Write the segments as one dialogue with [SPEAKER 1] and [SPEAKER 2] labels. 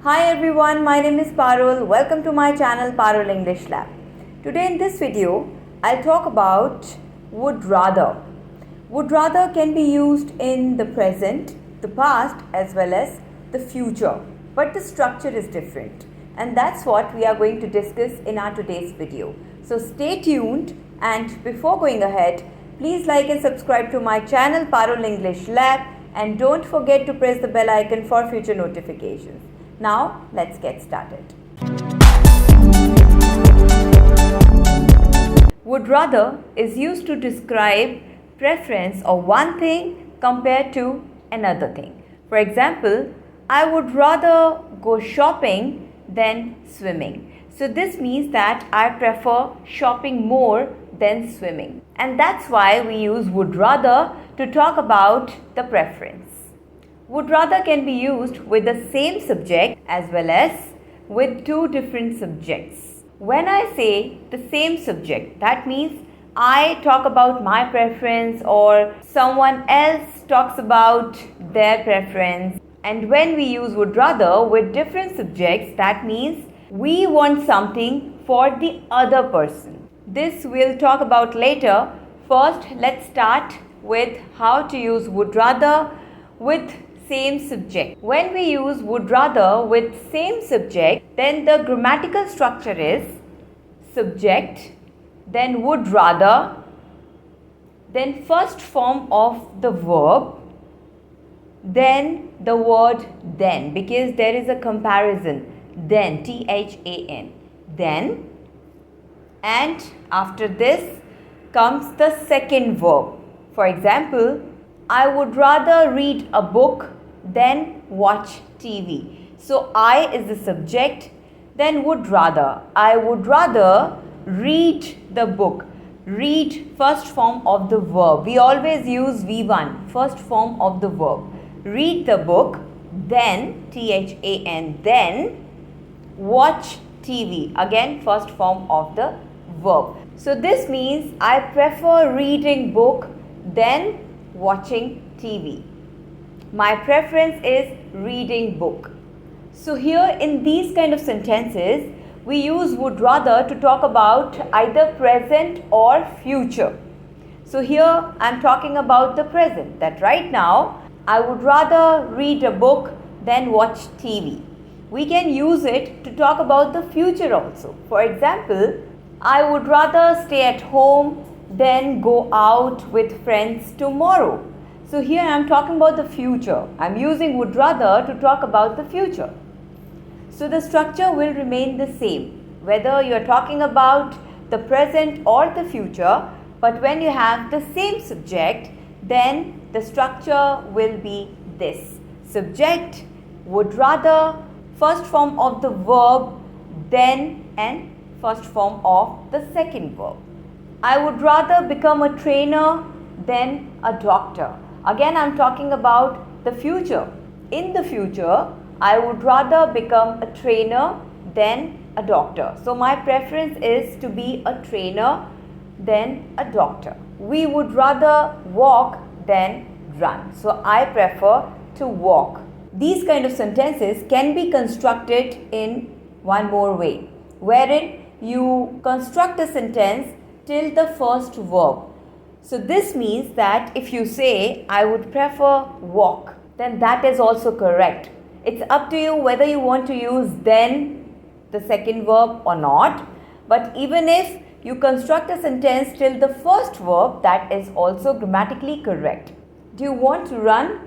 [SPEAKER 1] Hi everyone, my name is Parul. Welcome to my channel Parul English Lab. Today in this video, I'll talk about would rather. Would rather can be used in the present, the past as well as the future. But the structure is different. And that's what we are going to discuss in our today's video. So stay tuned, and before going ahead, please like and subscribe to my channel Parul English Lab, and don't forget to press the bell icon for future notifications. Now, let's get started. Would rather is used to describe preference of one thing compared to another thing. For example, I would rather go shopping than swimming. So this means that I prefer shopping more than swimming. And that's why we use would rather to talk about the preference. Would rather can be used with the same subject as well as with two different subjects. When I say the same subject, that means I talk about my preference or someone else talks about their preference. And when we use would rather with different subjects, that means we want something for the other person. This we'll talk about later. First, let's start with how to use would rather with same subject. When we use would rather with same subject, then the grammatical structure is subject, then would rather, then first form of the verb, then the word then, because there is a comparison, then, T-H-A-N, then, and after this comes the second verb. For example, I would rather read a book than watch TV. So I is the subject, then would rather. I would rather read the book. Read, first form of the verb. We always use V1, first form of the verb. Read the book, then, T-H-A-N, then watch TV. Again, first form of the verb. So this means I prefer reading book than watching TV. My preference is reading book. So here in these kind of sentences, we use would rather to talk about either present or future. So here I am talking about the present, that right now I would rather read a book than watch TV. We can use it to talk about the future also. For example, I would rather stay at home than go out with friends tomorrow. So here I am talking about the future. I am using would rather to talk about the future. So the structure will remain the same, whether you are talking about the present or the future, but when you have the same subject, then the structure will be this. Subject, would rather, first form of the verb, then, and first form of the second verb. I would rather become a trainer than a doctor. Again, I am talking about the future. In the future, I would rather become a trainer than a doctor. So my preference is to be a trainer than a doctor. We would rather walk than run. So I prefer to walk. These kind of sentences can be constructed in one more way, wherein you construct a sentence till the first verb. So this means that if you say I would prefer walk, then that is also correct. It's up to you whether you want to use then the second verb or not. But even if you construct a sentence till the first verb, that is also grammatically correct. Do you want to run?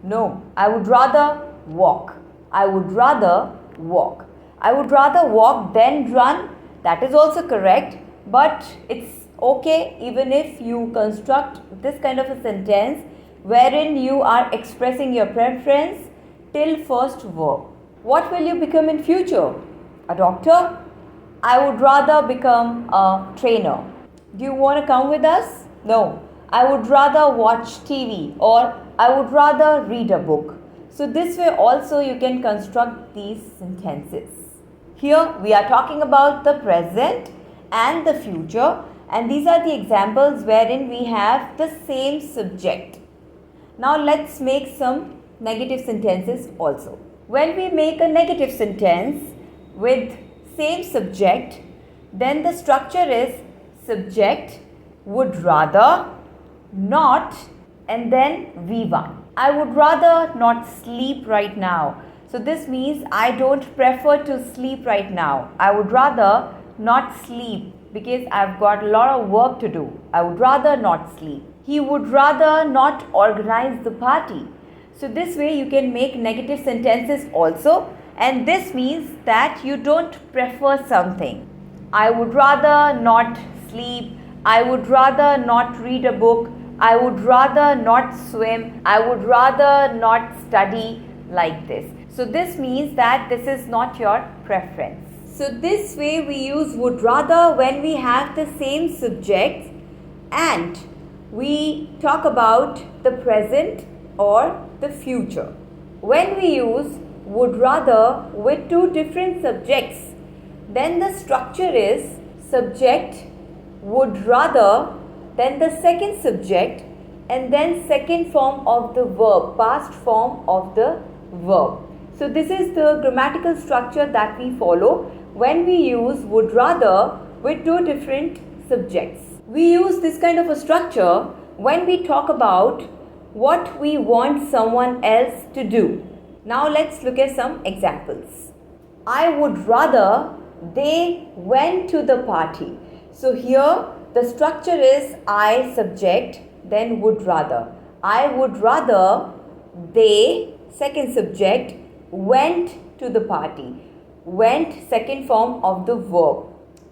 [SPEAKER 1] No, I would rather walk. I would rather walk. I would rather walk than run. That is also correct, but it's okay even if you construct this kind of a sentence wherein you are expressing your preference till first verb. What will you become in future? A doctor? I would rather become a trainer. Do you want to come with us? No. I would rather watch TV, or I would rather read a book. So this way also you can construct these sentences. Here we are talking about the present and the future, and these are the examples wherein we have the same subject. Now let's make some negative sentences also. When we make a negative sentence with same subject, then the structure is subject, would rather, not, and then V1. I would rather not sleep right now. So this means I don't prefer to sleep right now. I would rather not sleep because I've got a lot of work to do. I would rather not sleep. He would rather not organize the party. So this way you can make negative sentences also, and this means that you don't prefer something. I would rather not sleep. I would rather not read a book. I would rather not swim. I would rather not study, like this. So this means that this is not your preference. So this way we use would rather when we have the same subjects and we talk about the present or the future. When we use would rather with two different subjects, then the structure is subject, would rather, then the second subject, and then second form of the verb, past form of the verb. So this is the grammatical structure that we follow when we use would rather with two different subjects. We use this kind of a structure when we talk about what we want someone else to do. Now let's look at some examples. I would rather they went to the party. So here the structure is I subject, then would rather. I would rather they, second subject, went to the party. Went, second form of the verb.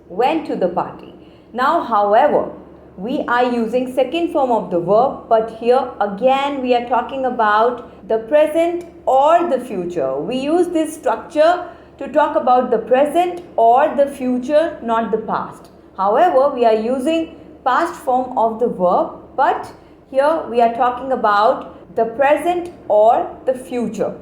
[SPEAKER 1] Went to the party. Now, however, we are using second form of the verb, but here again we are talking about the present or the future. We use this structure to talk about the present or the future, not the past. However, we are using past form of the verb, but here we are talking about the present or the future.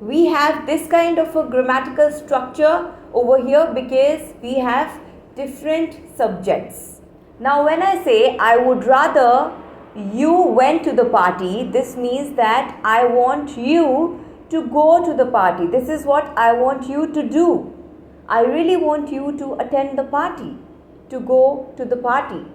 [SPEAKER 1] We have this kind of a grammatical structure over here because we have different subjects. Now when I say I would rather you went to the party, this means that I want you to go to the party. This is what I want you to do. I really want you to attend the party, to go to the party.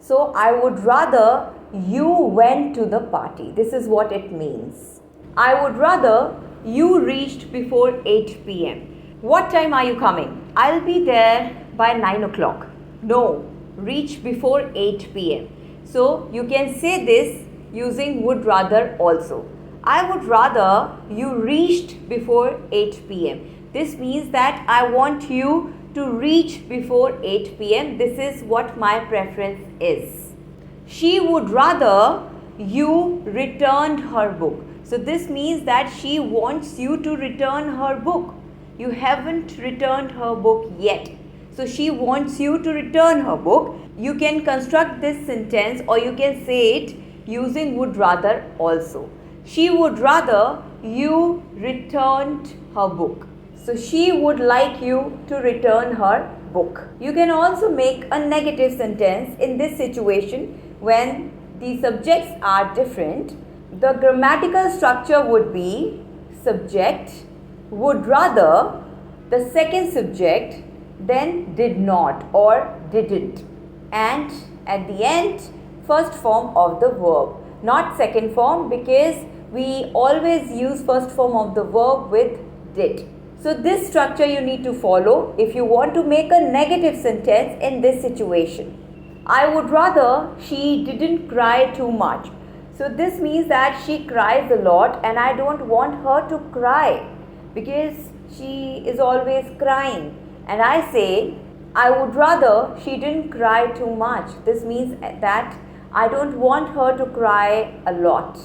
[SPEAKER 1] So I would rather you went to the party. This is what it means. I would rather you reached before 8 p.m. What time are you coming? I'll be there by 9 o'clock. No, reach before 8 p.m. So you can say this using would rather also. I would rather you reached before 8 p.m. This means that I want you to reach before 8 p.m. This is what my preference is. She would rather you returned her book. So this means that she wants you to return her book. You haven't returned her book yet. So she wants you to return her book. You can construct this sentence or you can say it using would rather also. She would rather you returned her book. So she would like you to return her book. You can also make a negative sentence in this situation when the subjects are different. The grammatical structure would be subject, would rather, the second subject, then did not or didn't, and at the end first form of the verb, not second form because we always use first form of the verb with did. So this structure you need to follow if you want to make a negative sentence in this situation. I would rather she didn't cry too much. So this means that she cries a lot and I don't want her to cry because she is always crying. And I say, I would rather she didn't cry too much. This means that I don't want her to cry a lot.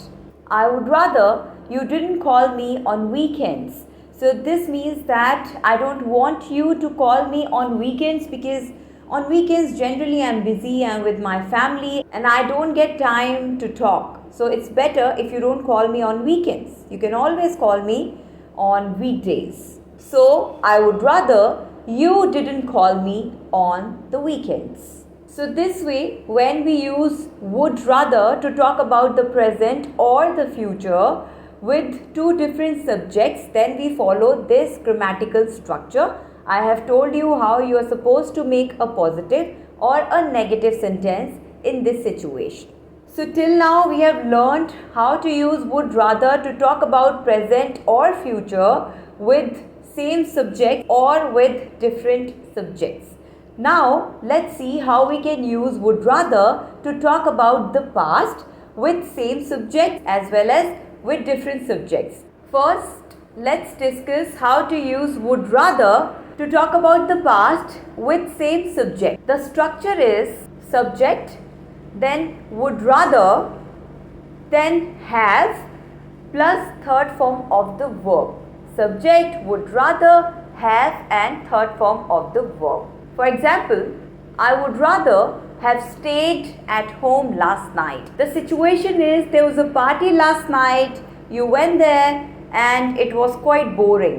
[SPEAKER 1] I would rather you didn't call me on weekends. So this means that I don't want you to call me on weekends because on weekends generally I'm busy, I'm with my family and I don't get time to talk. So it's better if you don't call me on weekends. You can always call me on weekdays. So I would rather you didn't call me on the weekends. So this way, when we use would rather to talk about the present or the future, with two different subjects, then we follow this grammatical structure. I have told you how you are supposed to make a positive or a negative sentence in this situation. So till now we have learned how to use would rather to talk about present or future with same subject or with different subjects. Now let's see how we can use would rather to talk about the past with same subject as well as with different subjects. First, let's discuss how to use would rather to talk about the past with same subject. The structure is subject, then would rather, then have plus third form of the verb. Subject, would rather, have and third form of the verb. For example, I would rather have stayed at home last night. The situation is there was a party last night, you went there and it was quite boring.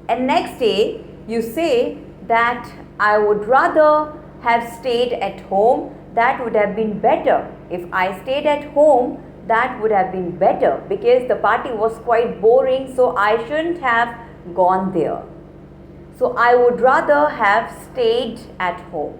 [SPEAKER 1] And next day you say that I would rather have stayed at home, that would have been better. If I stayed at home, that would have been better because the party was quite boring, so I shouldn't have gone there. So I would rather have stayed at home.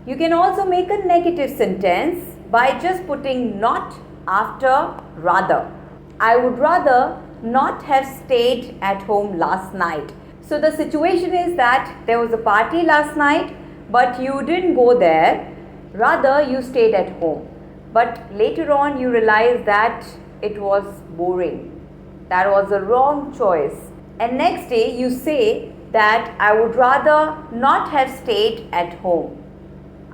[SPEAKER 1] You can also make a negative sentence by just putting not after rather. I would rather not have stayed at home last night. So the situation is that there was a party last night, but you didn't go there. Rather, you stayed at home. But later on, you realized that it was boring. That was a wrong choice. And next day, you say that I would rather not have stayed at home.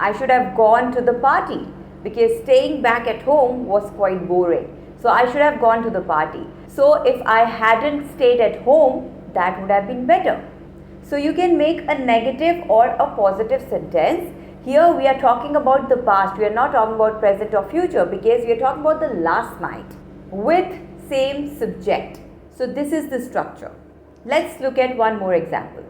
[SPEAKER 1] I should have gone to the party because staying back at home was quite boring. So I should have gone to the party. So if I hadn't stayed at home, that would have been better. So you can make a negative or a positive sentence. Here we are talking about the past. We are not talking about present or future because we are talking about the last night with same subject. So this is the structure. Let's look at one more example.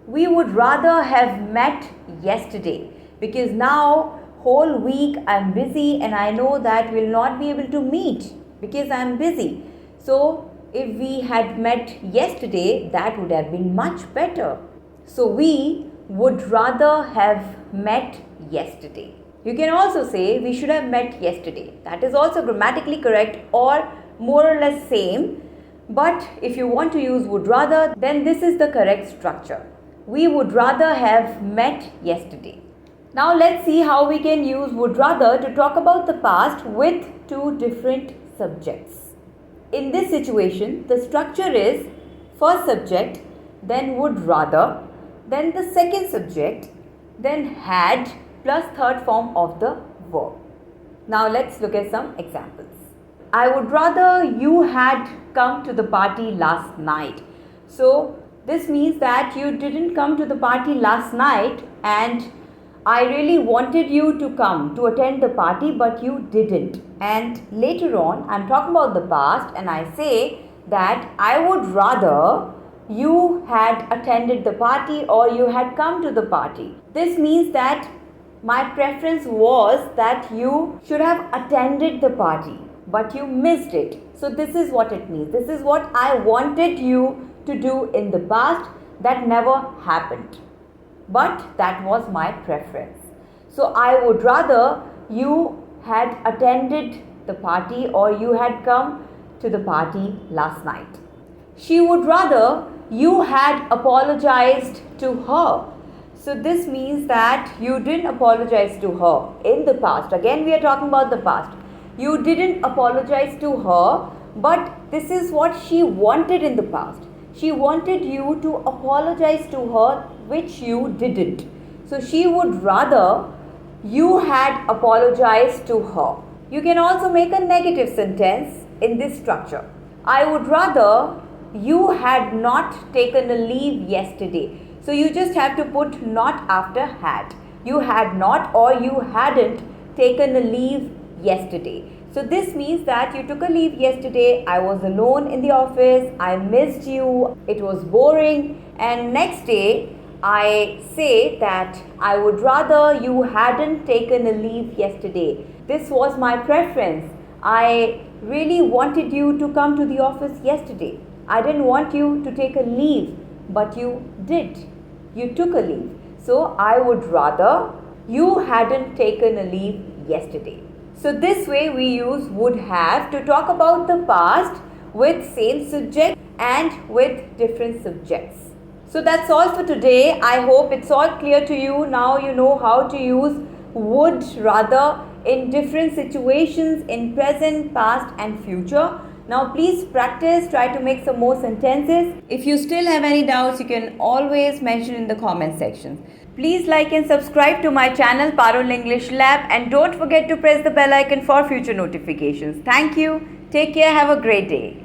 [SPEAKER 1] We would rather have met yesterday because now whole week I'm busy and I know that we'll not be able to meet because I'm busy. So if we had met yesterday, that would have been much better. So we would rather have met yesterday. You can also say we should have met yesterday. That is also grammatically correct or more or less same. But if you want to use would rather, then this is the correct structure. We would rather have met yesterday. Now let's see how we can use would rather to talk about the past with two different subjects. In this situation, the structure is first subject, then would rather, then the second subject, then had plus third form of the verb. Now let's look at some examples. I would rather you had come to the party last night. So this means that you didn't come to the party last night and I really wanted you to come to attend the party, but you didn't. And later on, I'm talking about the past and I say that I would rather you had attended the party or you had come to the party. This means that my preference was that you should have attended the party, but you missed it. So this is what it means. This is what I wanted you to do in the past that never happened. But that was my preference. So I would rather you had attended the party or you had come to the party last night. She would rather you had apologized to her. So this means that you didn't apologize to her in the past. Again, we are talking about the past. You didn't apologize to her, but this is what she wanted in the past. She wanted you to apologize to her, which you didn't. So she would rather you had apologized to her. You can also make a negative sentence in this structure. I would rather you had not taken a leave yesterday. So you just have to put not after had. You had not or you hadn't taken a leave yesterday. So this means that you took a leave yesterday, I was alone in the office, I missed you, it was boring, and next day I say that I would rather you hadn't taken a leave yesterday. This was my preference. I really wanted you to come to the office yesterday. I didn't want you to take a leave, but you did. You took a leave. So I would rather you hadn't taken a leave yesterday. So this way we use would have to talk about the past with same subject and with different subjects. So that's all for today. I hope it's all clear to you. Now you know how to use would rather in different situations in present, past and future. Now please practice, try to make some more sentences. If you still have any doubts, you can always mention in the comment section. Please like and subscribe to my channel Parul English Lab, and don't forget to press the bell icon for future notifications. Thank you. Take care. Have a great day.